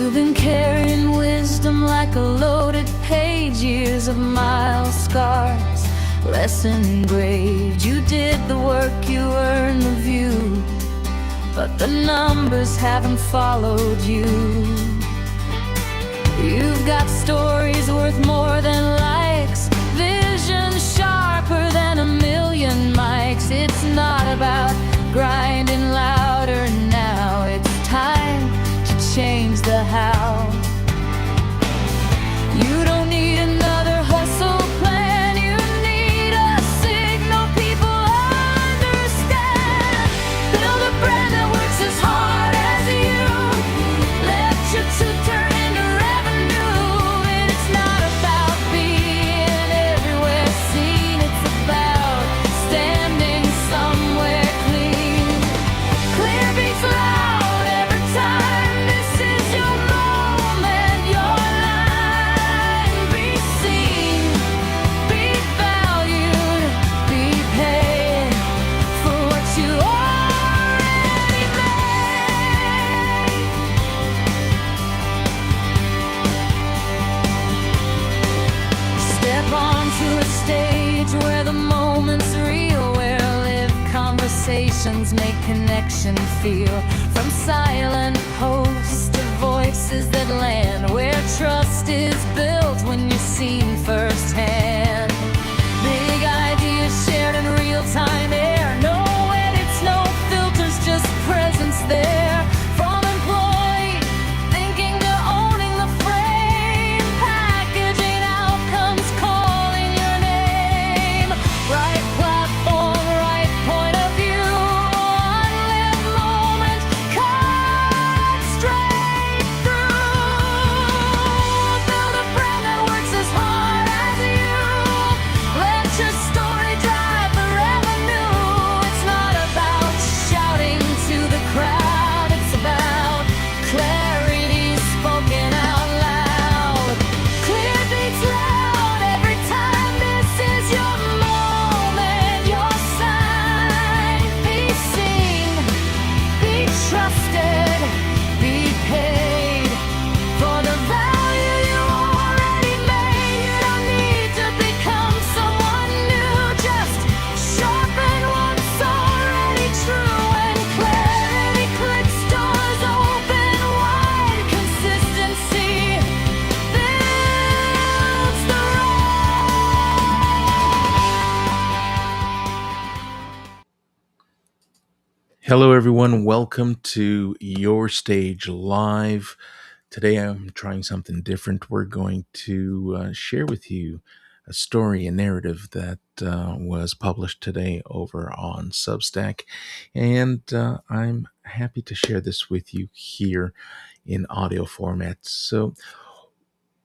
You've been carrying wisdom like a loaded page, years of miles, scars, lesson engraved. You did the work, you earned the view, but the numbers haven't followed you. You've got stories worth more than likes, vision sharper than a million mics. It's not about grinding louder now, it's time to change the how. You don't need another hustle plan, you need a signal people understand. Build a brand that works as hard as you, let your truth turn into revenue. And it's not about being everywhere seen, it's about standing somewhere clean. Clear beats loud every time, this is your moment, your line. Be seen, be valued, be paid for what you already made. Step onto a stage where the moment's real, where live conversations make connection feel. From silent posts to voices that land, where trust is built when you're seen firsthand. Big ideas shared in real time air, no edits, no filters, just presence there. From employee thinking to owning the frame, packaging outcomes, calling your name. Right platform, right point of view, unlived moment, cut straight through. Build a brand that works as hard as you, let your story drive the revenue. It's not about shouting to the crowd, it's about clarity spoken out loud. Clear beats loud every time, this is your moment, your sign. Be seen, be trusted, be paid for the value you already made. You don't need to become someone new, just sharpen what's already true. When clarity clicks, doors open wide, consistency builds the Hello, everyone. Welcome to Your Stage Live. Today, I'm trying something different. We're going to share with you a story, a narrative that was published today over on Substack. And I'm happy to share this with you here in audio format. So,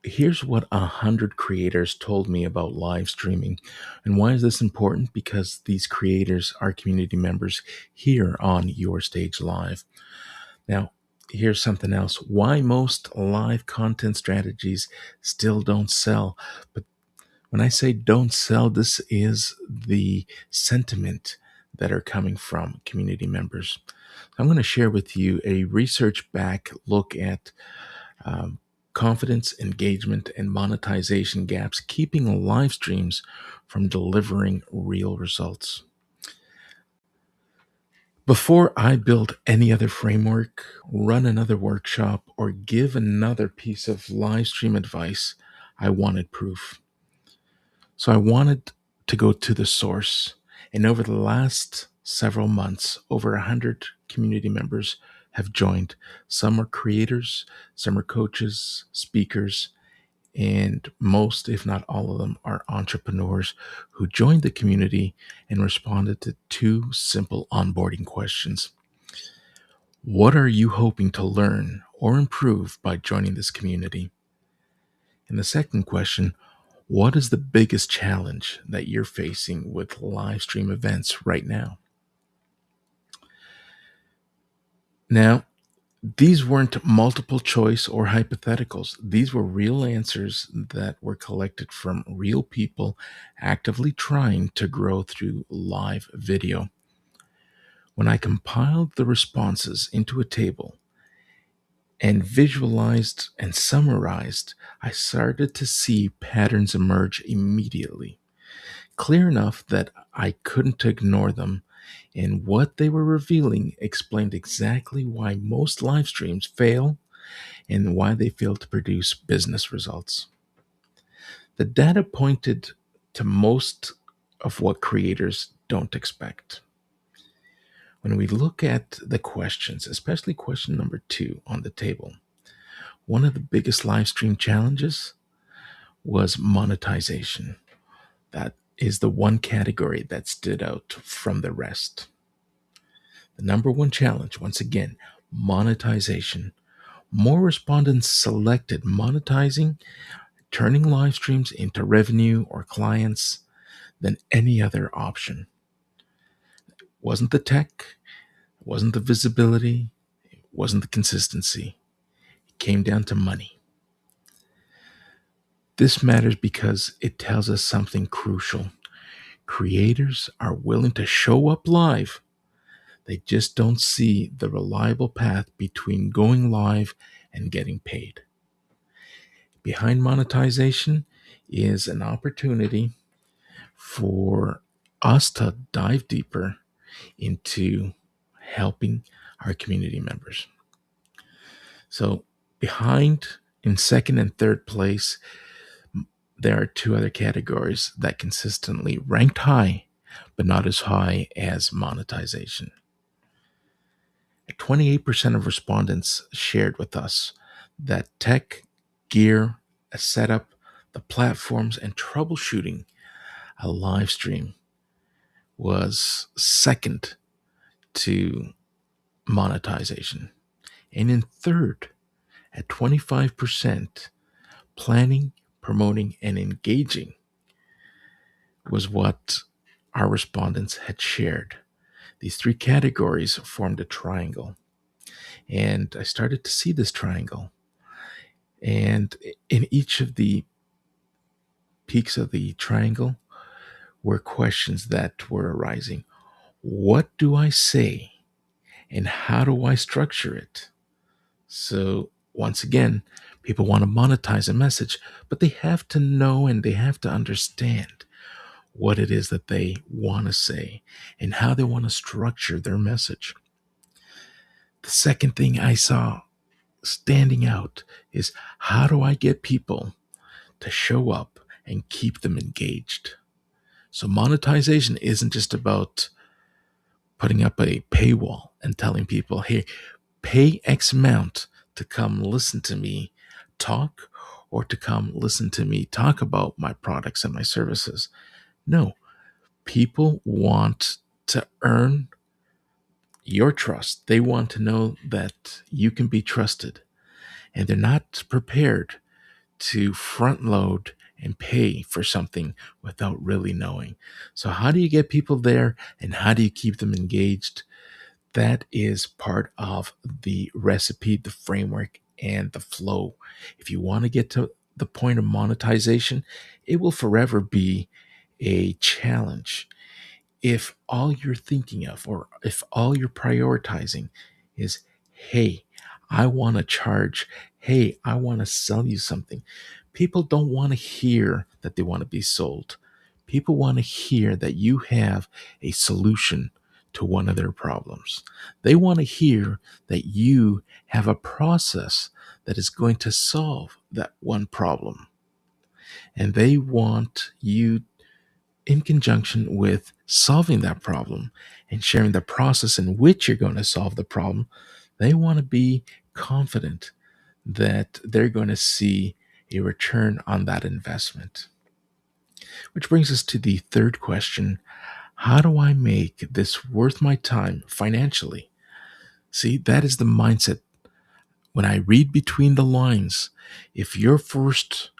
here's what 100 creators told me about live streaming. And why is this important? Because these creators are community members here on Your Stage Live. Now, here's something else. Why most live content strategies still don't sell. But when I say don't sell, this is the sentiment that are coming from community members. I'm going to share with you a research-back look at confidence, engagement, and monetization gaps keeping live streams from delivering real results. Before I build any other framework, run another workshop, or give another piece of live stream advice, I wanted proof. So I wanted to go to the source. And over the last several months, over 100 community members have joined. Some are creators, some are coaches, speakers, and most, if not all of them, are entrepreneurs who joined the community and responded to two simple onboarding questions. What are you hoping to learn or improve by joining this community? And the second question, what is the biggest challenge that you're facing with live stream events right now? Now, these weren't multiple choice or hypotheticals. These were real answers that were collected from real people actively trying to grow through live video. When I compiled the responses into a table and visualized and summarized, I started to see patterns emerge immediately, clear enough that I couldn't ignore them. And what they were revealing explained exactly why most live streams fail and why they fail to produce business results. The data pointed to most of what creators don't expect. When we look at the questions, especially question number 2 on the table, one of the biggest live stream challenges was monetization. That is the one category that stood out from the rest. The number one challenge, once again, monetization. More respondents selected monetizing, turning live streams into revenue or clients than any other option. It wasn't the tech, it wasn't the visibility, it wasn't the consistency. It came down to money. This matters because it tells us something crucial. Creators are willing to show up live. They just don't see the reliable path between going live and getting paid. Behind monetization is an opportunity for us to dive deeper into helping our community members. So, behind in second and third place, there are 2 other categories that consistently ranked high, but not as high as monetization. 28% of respondents shared with us that tech, gear, a setup, the platforms, and troubleshooting a live stream was second to monetization. And in third, at 25%, planning, promoting, and engaging was what our respondents had shared. These 3 categories formed a triangle. And I started to see this triangle. And in each of the peaks of the triangle were questions that were arising. What do I say? And how do I structure it? So, once again, people want to monetize a message, but they have to know and they have to understand what it is that they want to say and how they want to structure their message. The second thing I saw standing out is how do I get people to show up and keep them engaged? So monetization isn't just about putting up a paywall and telling people, hey, pay X amount to come listen to me talk or to come listen to me talk about my products and my services. No, people want to earn your trust. They want to know that you can be trusted, and they're not prepared to front load and pay for something without really knowing. So, how do you get people there and how do you keep them engaged? That is part of the recipe, the framework, and the flow. If you want to get to the point of monetization, it will forever be a challenge. If all you're thinking of, or if all you're prioritizing is, hey, I want to charge, hey, I want to sell you something, people don't want to hear that they want to be sold. People want to hear that you have a solution to one of their problems. They want to hear that you have a process that is going to solve that one problem. And they want you, in conjunction with solving that problem and sharing the process in which you're going to solve the problem, they want to be confident that they're going to see a return on that investment. Which brings us to the third question. How do I make this worth my time financially? See, that is the mindset. When I read between the lines, if your first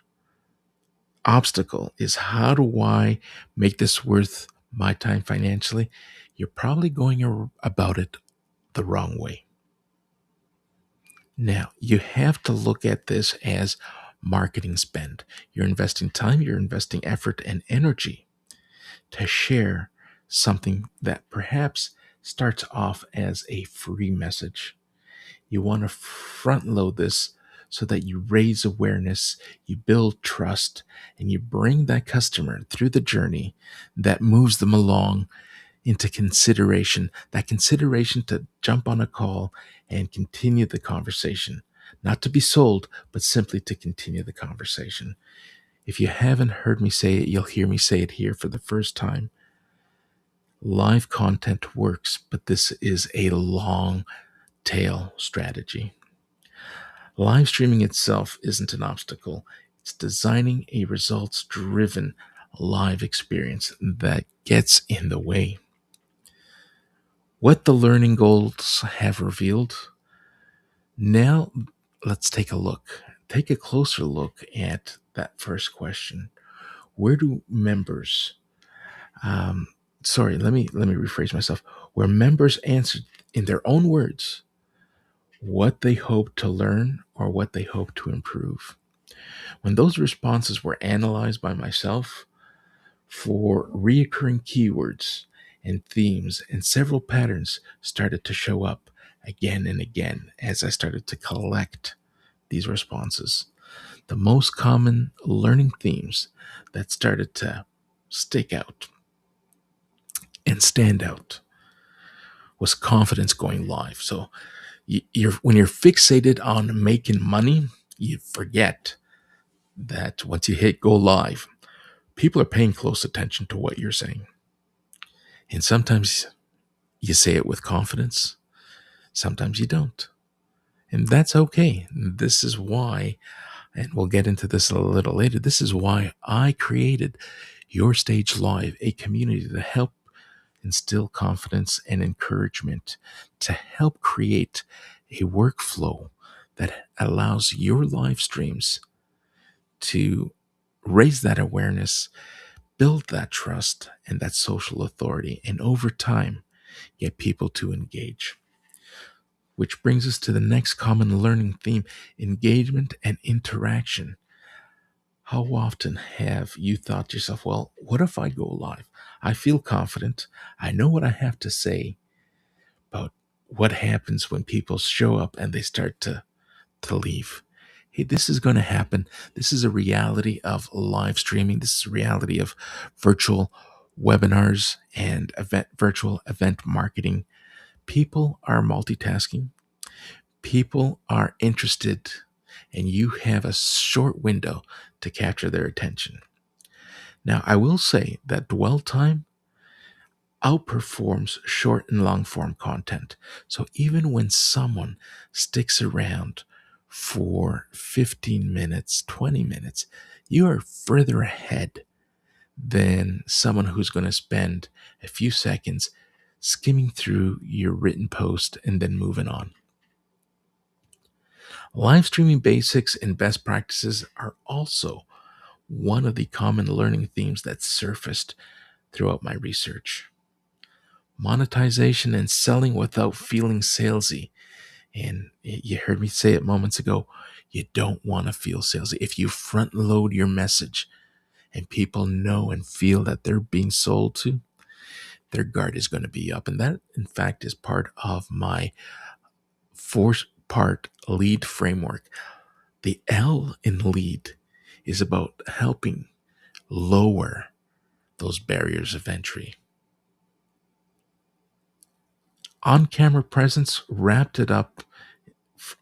obstacle is how do I make this worth my time financially, you're probably going about it the wrong way. Now, you have to look at this as marketing spend. You're investing time, you're investing effort and energy to share something that perhaps starts off as a free message. You want to front load this so that you raise awareness, you build trust, and you bring that customer through the journey that moves them along into consideration, that consideration to jump on a call and continue the conversation. Not to be sold, but simply to continue the conversation. If you haven't heard me say it, you'll hear me say it here for the first time. Live content works, but this is a long tail strategy. Live streaming itself isn't an obstacle. It's designing a results driven live experience that gets in the way. What the learning goals have revealed. Now, let's take a look. Take a closer look at that first question. Where do members, um, let me rephrase myself. Where members answered in their own words what they hope to learn or what they hope to improve. When those responses were analyzed by myself for reoccurring keywords and themes, and several patterns started to show up again and again as I started to collect these responses. The most common learning themes that started to stick out and stand out was confidence going live. So when you're fixated on making money, you forget that once you hit go live, people are paying close attention to what you're saying. And sometimes you say it with confidence, sometimes you don't. And that's okay. This is why, and we'll get into this a little later, this is why I created Your Stage Live, a community to help instill confidence and encouragement, to help create a workflow that allows your live streams to raise that awareness, build that trust and that social authority, and over time, get people to engage. Which brings us to the next common learning theme: engagement and interaction. How often have you thought to yourself, well, what if I go live? I feel confident. I know what I have to say, but what happens when people show up and they start to leave? Hey, this is going to happen. This is a reality of live streaming. This is a reality of virtual webinars and virtual event marketing. People are multitasking. People are interested, and you have a short window to capture their attention. Now, I will say that dwell time outperforms short and long form content. So even when someone sticks around for 15 minutes, 20 minutes, you are further ahead than someone who's going to spend a few seconds skimming through your written post and then moving on. Live streaming basics and best practices are also one of the common learning themes that surfaced throughout my research. Monetization and selling without feeling salesy. And you heard me say it moments ago, you don't want to feel salesy. If you front load your message and people know and feel that they're being sold to, their guard is going to be up. And that, in fact, is part of my 4-part lead framework. The L in lead is about helping lower those barriers of entry. On-camera presence wrapped it up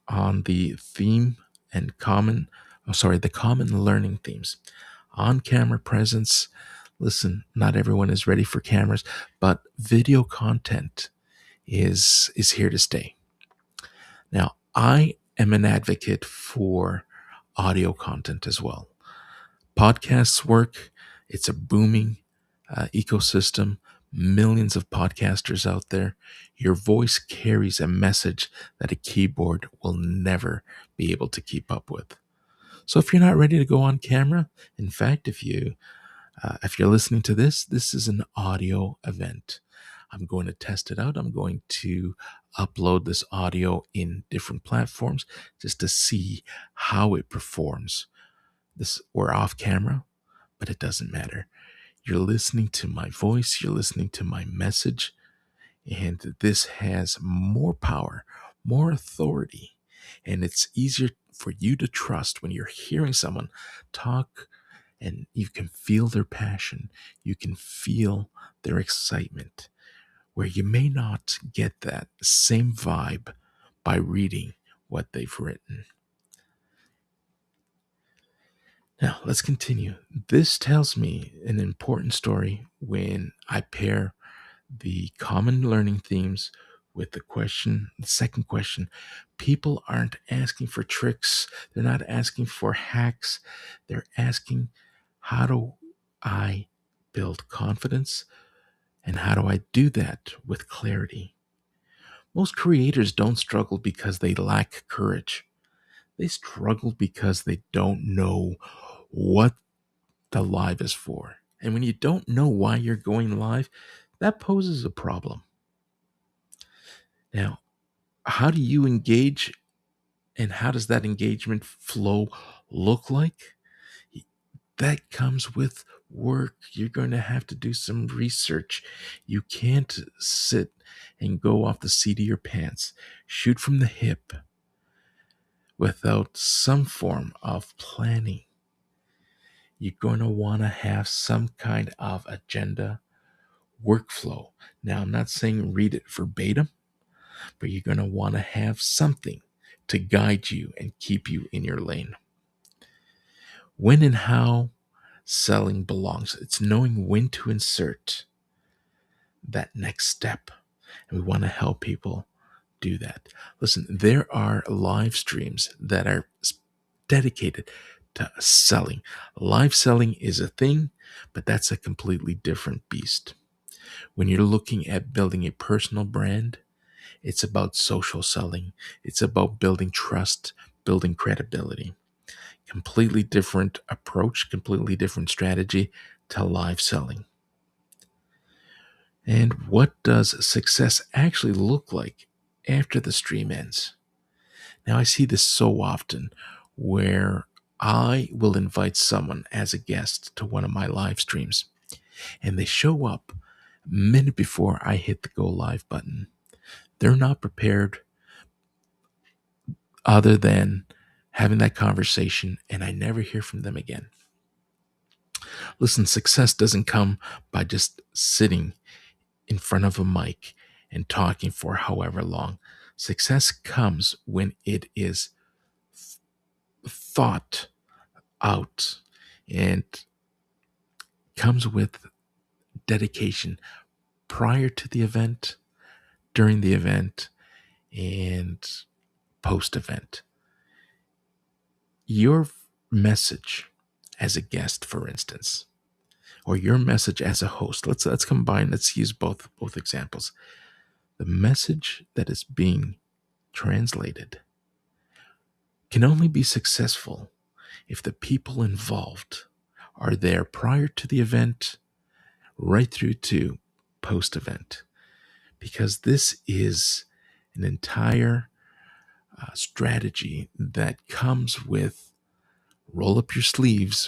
on the theme and the common learning themes. On-camera presence. Listen, not everyone is ready for cameras, but video content is here to stay. Now, I am an advocate for audio content as well. Podcasts work. It's a booming ecosystem. Millions of podcasters out there. Your voice carries a message that a keyboard will never be able to keep up with. So if you're not ready to go on camera, in fact, if you're listening to this is an audio event. I'm going to test it out. I'm going to upload this audio in different platforms just to see how it performs. We're off camera, but it doesn't matter. You're listening to my voice, you're listening to my message, and this has more power, more authority, and it's easier for you to trust when you're hearing someone talk and you can feel their passion, you can feel their excitement, where you may not get that same vibe by reading what they've written. Now, let's continue. This tells me an important story when I pair the common learning themes with the second question. People aren't asking for tricks, they're not asking for hacks, they're asking, how do I build confidence? And how do I do that with clarity? Most creators don't struggle because they lack courage. They struggle because they don't know what the live is for. And when you don't know why you're going live, that poses a problem. Now, how do you engage and how does that engagement flow look like? That comes with work. You're going to have to do some research. You can't sit and go off the seat of your pants, shoot from the hip without some form of planning. You're going to want to have some kind of agenda, workflow. Now, I'm not saying read it verbatim, but you're going to want to have something to guide you and keep you in your lane. When and how selling belongs, it's knowing when to insert that next step. And we want to help people do that. Listen, there are live streams that are dedicated to selling. Live selling is a thing, but that's a completely different beast. When you're looking at building a personal brand, it's about social selling. It's about building trust, building credibility. Completely different approach, completely different strategy to live selling. And what does success actually look like after the stream ends? Now, I see this so often where I will invite someone as a guest to one of my live streams, and they show up a minute before I hit the go live button. They're not prepared other than having that conversation, and I never hear from them again. Listen, success doesn't come by just sitting in front of a mic and talking for however long. Success comes when it is thought out and comes with dedication prior to the event, during the event, and post event. Your message as a guest, for instance, or your message as a host. Let's combine. Let's use both examples. The message that is being translated can only be successful if the people involved are there prior to the event, right through to post event, because this is an entire strategy that comes with roll up your sleeves,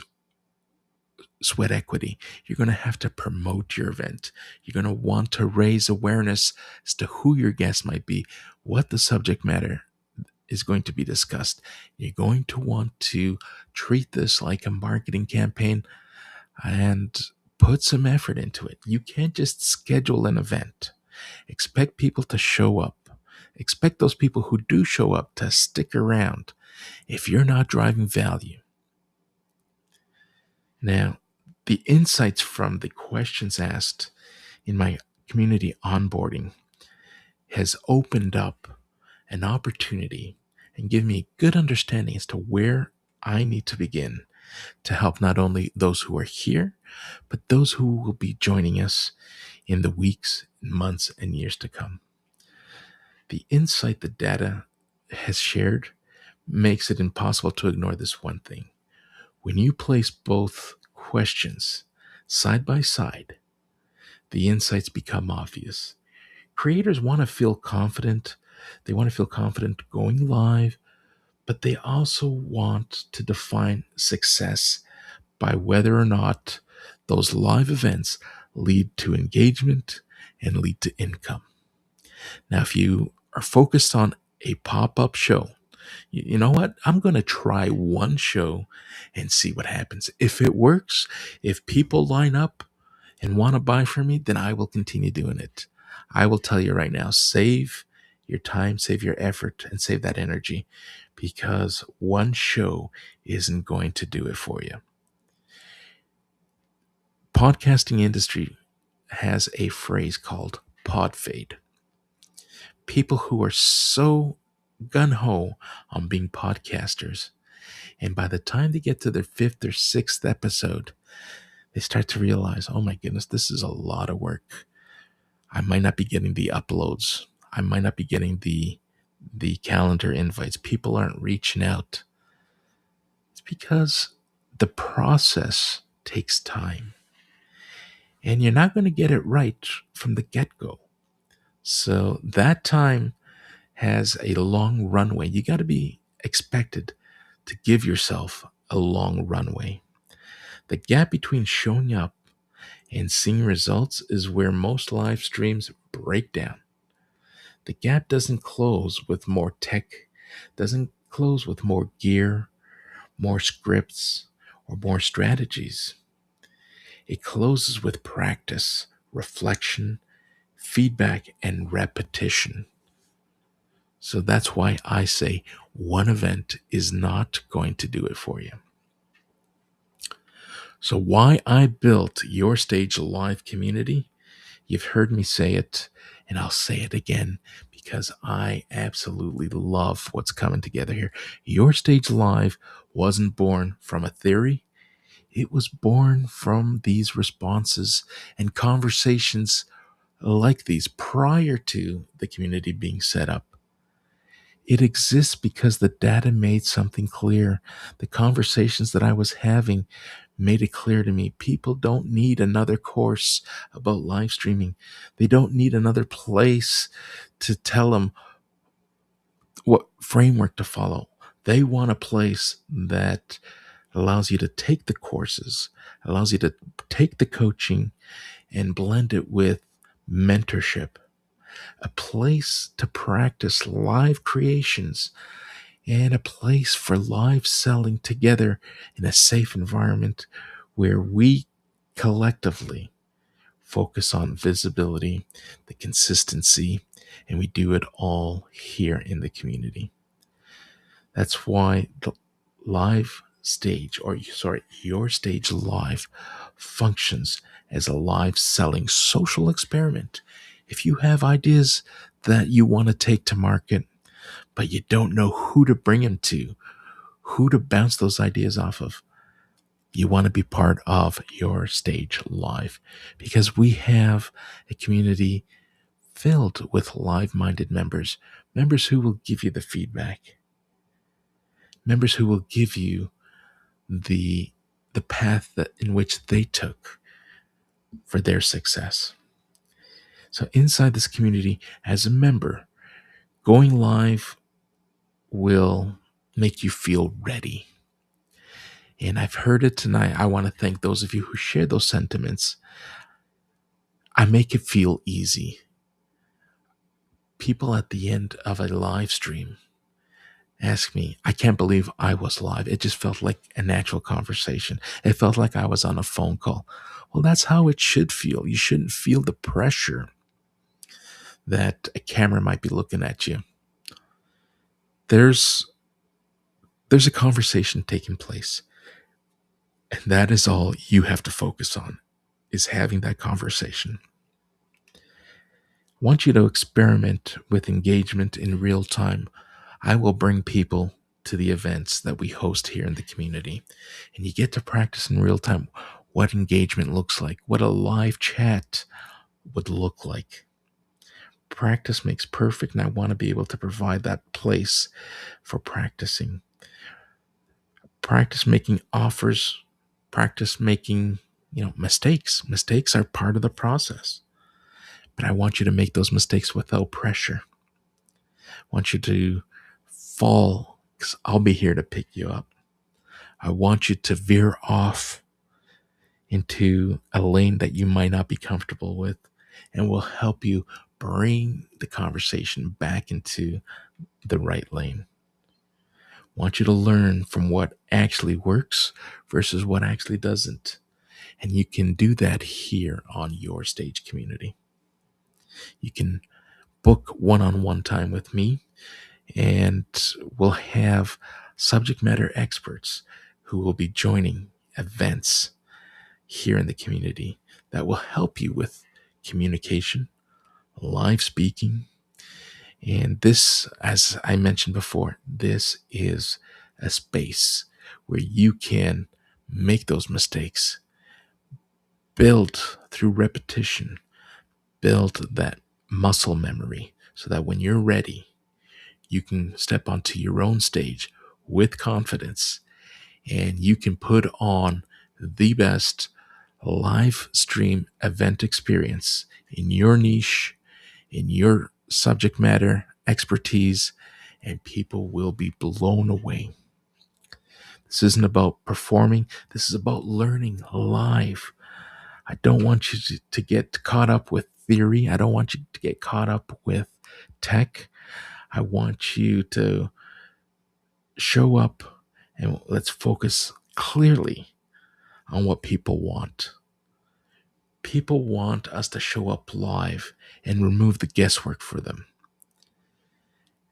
sweat equity. You're going to have to promote your event. You're going to want to raise awareness as to who your guest might be, what the subject matter is going to be discussed. You're going to want to treat this like a marketing campaign and put some effort into it. You can't just schedule an event. Expect people to show up. Expect those people who do show up to stick around if you're not driving value. Now, the insights from the questions asked in my community onboarding has opened up an opportunity and given me a good understanding as to where I need to begin to help not only those who are here, but those who will be joining us in the weeks, months, and years to come. The insight the data has shared makes it impossible to ignore this one thing. When you place both questions side by side, the insights become obvious. Creators want to feel confident. They want to feel confident going live, but they also want to define success by whether or not those live events lead to engagement and lead to income. Now, if you are focused on a pop-up show. You know what? I'm going to try one show and see what happens. If it works, if people line up and want to buy from me, then I will continue doing it. I will tell you right now, save your time, save your effort, and save that energy, because one show isn't going to do it for you. Podcasting industry has a phrase called pod fade. People who are so gun-ho on being podcasters, and by the time they get to their fifth or sixth episode, they start to realize, oh my goodness, this is a lot of work. I might not be getting the uploads. I might not be getting the calendar invites. People aren't reaching out. It's because the process takes time. And you're not going to get it right from the get-go. So that time has a long runway. You got to be expected to give yourself a long runway. The gap between showing up and seeing results is where most live streams break down. The gap doesn't close with more tech, doesn't close with more gear, more scripts, or more strategies. It closes with practice, reflection, feedback, and repetition. So that's why I say one event is not going to do it for you. So why I built Your Stage Live community, you've heard me say it, and I'll say it again because I absolutely love what's coming together here. Your Stage Live wasn't born from a theory. It was born from these responses and conversations like these prior to the community being set up. It exists because the data made something clear. The conversations that I was having made it clear to me. People don't need another course about live streaming. They don't need another place to tell them what framework to follow. They want a place that allows you to take the courses, allows you to take the coaching and blend it with mentorship, a place to practice live creations, and a place for live selling together in a safe environment where we collectively focus on visibility, the consistency, and we do it all here in the community. That's why the Your Stage Live functions as a live selling social experiment. If you have ideas that you want to take to market, but you don't know who to bring them to, who to bounce those ideas off of, you want to be part of Your Stage Live, because we have a community filled with live-minded members, members who will give you the feedback, members who will give you the path in which they took for their success. So inside this community, as a member, going live will make you feel ready. And I've heard it tonight. I want to thank those of you who share those sentiments. I make it feel easy. People at the end of a live stream ask me, I can't believe I was live. It just felt like a natural conversation. It felt like I was on a phone call. Well, that's how it should feel. You shouldn't feel the pressure that a camera might be looking at you. There's a conversation taking place. And that is all you have to focus on, is having that conversation. I want you to experiment with engagement in real time. I will bring people to the events that we host here in the community, and you get to practice in real time what engagement looks like, what a live chat would look like. Practice makes perfect, and I want to be able to provide that place for practicing. Practice making offers, practice making, mistakes. Mistakes are part of the process. But I want you to make those mistakes without pressure. I want you to fall, because I'll be here to pick you up. I want you to veer off into a lane that you might not be comfortable with, and will help you bring the conversation back into the right lane. I want you to learn from what actually works versus what actually doesn't. And you can do that here on Your Stage Community. You can book one-on-one time with me, and we'll have subject matter experts who will be joining events here in the community that will help you with communication, live speaking. And this, as I mentioned before, this is a space where you can make those mistakes, build through repetition, build that muscle memory so that when you're ready, you can step onto your own stage with confidence and you can put on the best live stream event experience in your niche, in your subject matter expertise, and people will be blown away. This isn't about performing, this is about learning live. I don't want you to get caught up with theory. I don't want you to get caught up with tech. I want you to show up and let's focus clearly on what people want. People want us to show up live and remove the guesswork for them.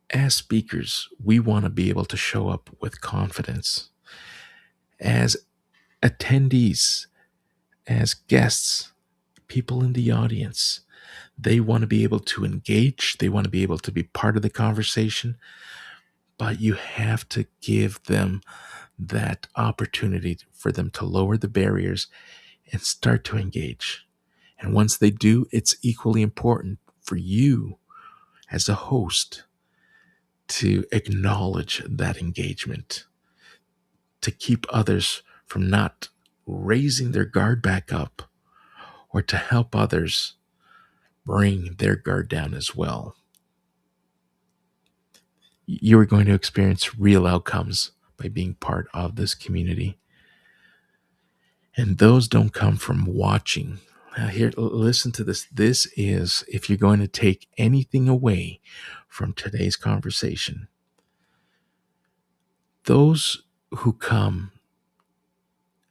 As speakers, we want to be able to show up with confidence. As attendees, as guests, people in the audience, they want to be able to engage. They want to be able to be part of the conversation, but you have to give them that opportunity for them to lower the barriers and start to engage. And once they do, it's equally important for you as a host to acknowledge that engagement, to keep others from not raising their guard back up, or to help others bring their guard down as well. You are going to experience real outcomes by being part of this community. And those don't come from watching. Now here, listen to this. This is, if you're going to take anything away from today's conversation, those who come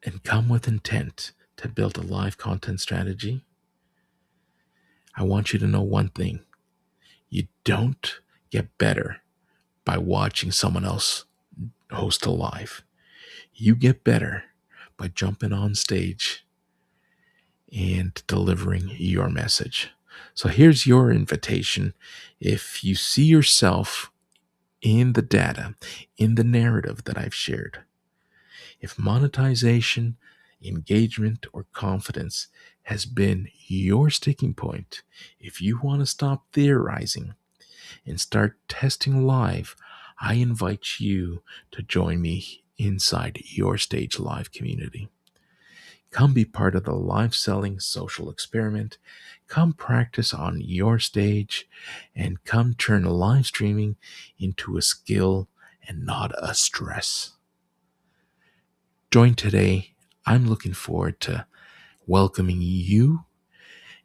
and come with intent to build a live content strategy, I want you to know one thing. You don't get better by watching someone else host a live. You get better by jumping on stage and delivering your message. So here's your invitation. If you see yourself in the data, in the narrative that I've shared, if monetization, engagement, or confidence has been your sticking point, if you want to stop theorizing and start testing live, I invite you to join me inside Your Stage Live community. Come be part of the live selling social experiment. Come practice on your stage and come turn live streaming into a skill and not a stress. Join today. I'm looking forward to welcoming you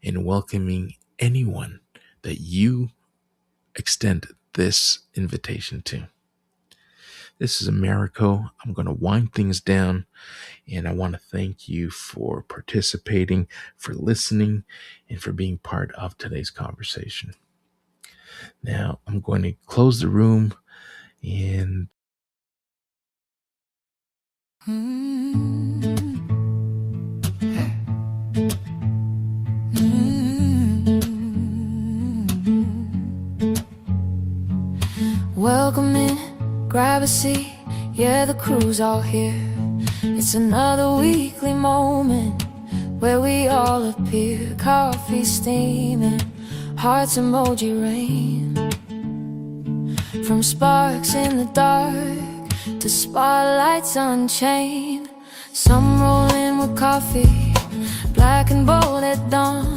and welcoming anyone that you extend this invitation to. This is Americo. I'm going to wind things down, and I want to thank you for participating, for listening, and for being part of today's conversation. Now, I'm going to close the room and Welcome in, grab a seat, yeah, the crew's all here. It's another weekly moment where we all appear. Coffee steaming, hearts emoji rain. From sparks in the dark to spotlights unchained. Some roll in with coffee, black and bold at dawn.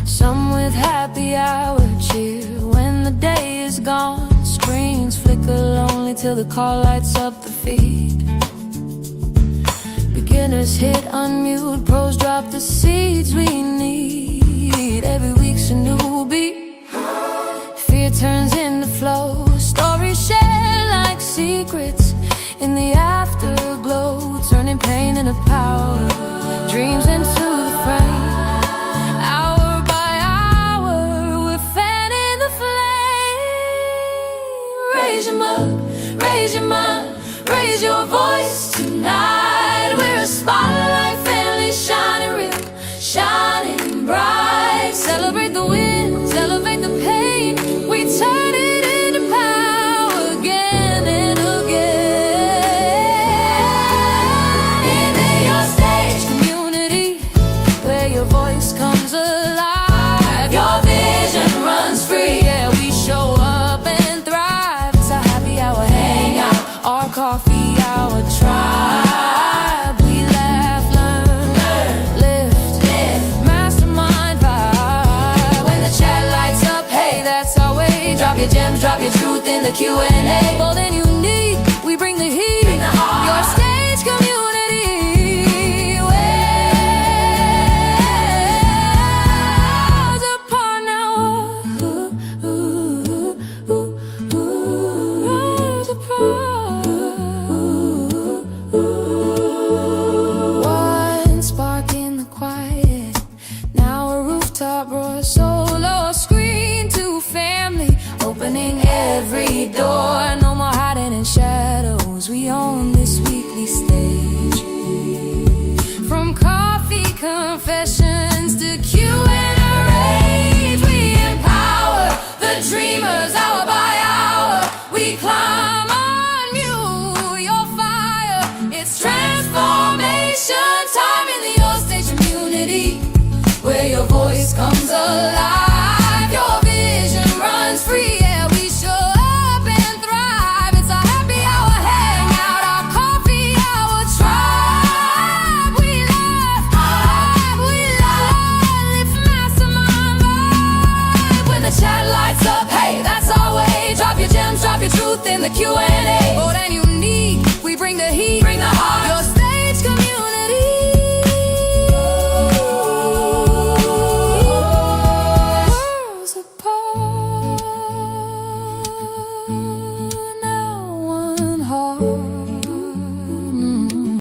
Some with happy hour cheer when the day is gone. Screens flicker lonely till the call lights up the feed. Beginners hit unmute, pros drop the seeds we need. Every week's a new beat. Fear turns into flow. voice comes alive. Your vision runs free. Yeah, we show up and thrive. It's a happy hour hangout, our coffee hour tribe. We laugh, learn, lift, mastermind vibe. When the chat lights up, hey, that's our way. Drop your gems, drop your truth in the Q&A. Bold and unique, we bring the heat. Your stage community. Worlds apart now. Worlds apart. One spark in the quiet, now a rooftop roar, solo screen to family, opening every door. No more hiding in shadows, we own this weekly stage. From coffee confessions to Q&A, we empower the dreamers hour by hour. We climb on you, your fire. It's transformation time in the Your Stage community, where your voice comes alive. Your vision runs free. Yeah, we show up and thrive. It's a happy hour hangout, our coffee hour tribe. We love, lift mastermind vibe. When the chat lights up, hey, that's our way. Drop your gems, drop your truth in the Q&A.